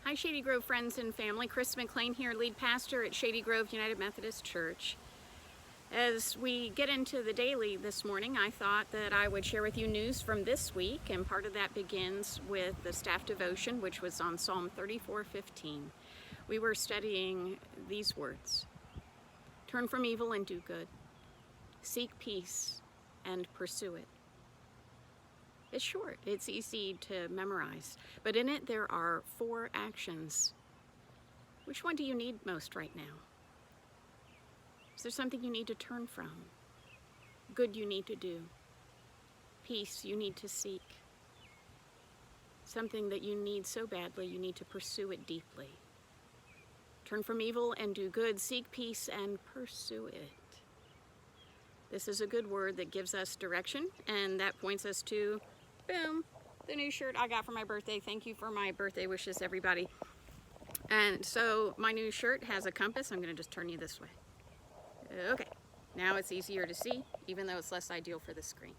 Hi Shady Grove friends and family. Chris McLean here, lead pastor at Shady Grove United Methodist Church. As we get into the daily this morning, I thought that I would share with you news from this week, and part of that begins with the staff devotion, which was on Psalm 34:15. We were studying these words: turn from evil and do good, seek peace and pursue it. It's short, it's easy to memorize, but in it there are 4 actions. Which one do you need most right now? Is there something you need to turn from? Good you need to do? Peace you need to seek? Something that you need so badly you need to pursue it deeply. Turn from evil and do good, seek peace and pursue it. This is a good word that gives us direction, and that points us to, boom, the new shirt I got for my birthday. Thank you for my birthday wishes, everybody. And so my new shirt has a compass. I'm going to just turn you this way. Okay, now it's easier to see, even though it's less ideal for the screen.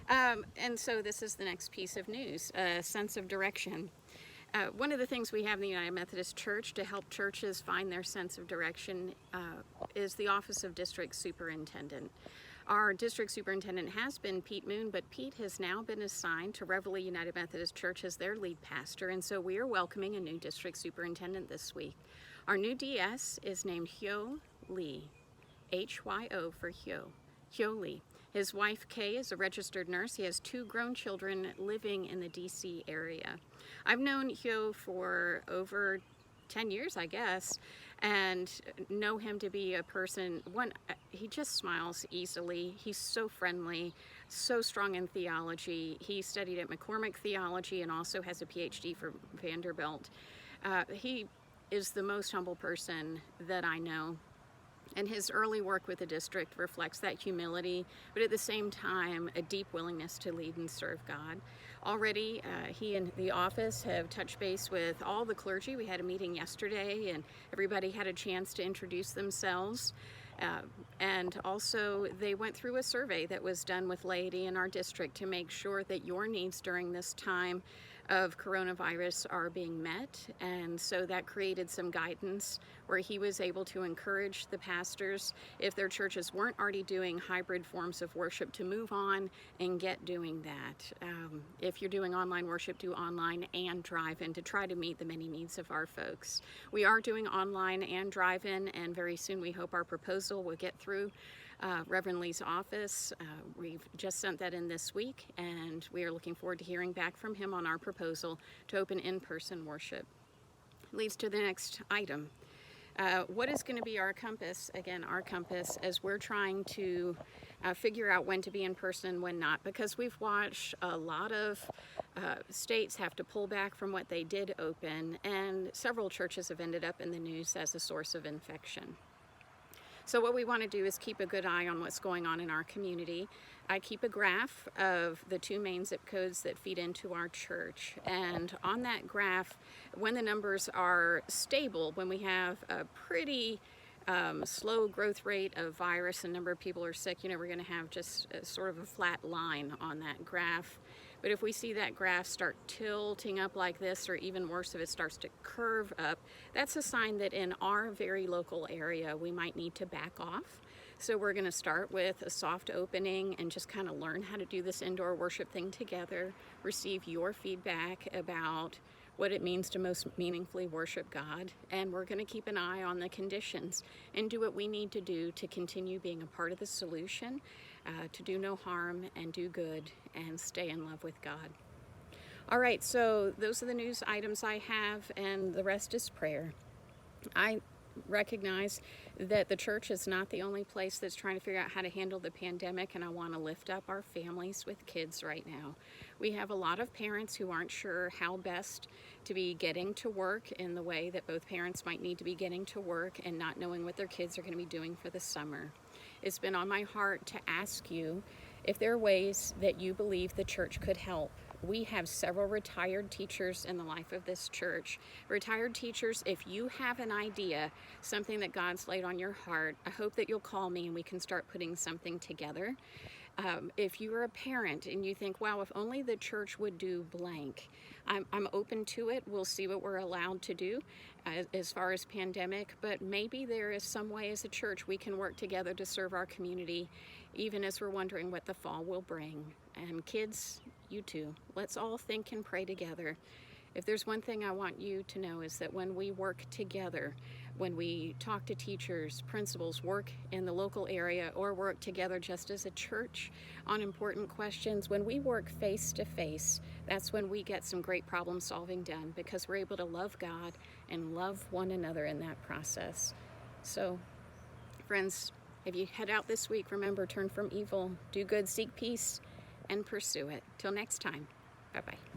And so this is the next piece of news, a sense of direction. One of the things we have in the United Methodist Church to help churches find their sense of direction is the Office of District Superintendent. Our district superintendent has been Pete Moon, but Pete has now been assigned to Reveille United Methodist Church as their lead pastor, and so we are welcoming a new district superintendent this week. Our new DS is named Hyo Lee, H-Y-O for Hyo Lee. His wife Kay is a registered nurse. He has 2 grown children living in the DC area. I've known Hyo for over 10 years, I guess, and know him to be a person, he just smiles easily. He's so friendly, so strong in theology. He studied at McCormick Theology and also has a PhD from Vanderbilt. He is the most humble person that I know. And his early work with the district reflects that humility, but at the same time, a deep willingness to lead and serve God. Already, he and the office have touched base with all the clergy. We had a meeting yesterday, and everybody had a chance to introduce themselves. And also, they went through a survey that was done with laity in our district to make sure that your needs during this time of coronavirus are being met, and so that created some guidance where he was able to encourage the pastors, if their churches weren't already doing hybrid forms of worship, to move on and get doing that. If you're doing online worship, do online and drive-in to try to meet the many needs of our folks. We are doing online and drive-in, and very soon we hope our proposal will get through Reverend Lee's office. We've just sent that in this week, and we are looking forward to hearing back from him on our proposal to open in-person worship. Leads to the next item. What is going to be our compass? Again, our compass as we're trying to figure out when to be in person and when not, because we've watched a lot of states have to pull back from what they did open, and several churches have ended up in the news as a source of infection. So what we want to do is keep a good eye on what's going on in our community. I keep a graph of the 2 main zip codes that feed into our church, and on that graph, when the numbers are stable, when we have a pretty slow growth rate of virus and number of people are sick, we're going to have just sort of a flat line on that graph. But if we see that graph start tilting up like this, or even worse, if it starts to curve up, that's a sign that in our very local area, we might need to back off. So we're going to start with a soft opening and just kind of learn how to do this indoor worship thing together, receive your feedback about what it means to most meaningfully worship God, and we're going to keep an eye on the conditions and do what we need to do to continue being a part of the solution, to do no harm and do good and stay in love with God. All right, so those are the news items I have, and the rest is prayer. I recognize that the church is not the only place that's trying to figure out how to handle the pandemic, and I want to lift up our families with kids right now. We have a lot of parents who aren't sure how best to be getting to work in the way that both parents might need to be getting to work, and not knowing what their kids are going to be doing for the summer. It's been on my heart to ask you if there are ways that you believe the church could help. We have several retired teachers in the life of this church. Retired teachers, if you have an idea, something that God's laid on your heart, I hope that you'll call me and we can start putting something together. If you're a parent and you think, wow, if only the church would do blank, I'm open to it. We'll see what we're allowed to do as far as pandemic, but maybe there is some way as a church we can work together to serve our community, even as we're wondering what the fall will bring. And kids, you too, let's all think and pray together. If there's one thing I want you to know is that when we work together, when we talk to teachers, principals, work in the local area, or work together just as a church on important questions, when we work face to face, that's when we get some great problem solving done, because we're able to love God and love one another in that process. So, friends, if you head out this week, remember, turn from evil, do good, seek peace, and pursue it. Till next time, bye-bye.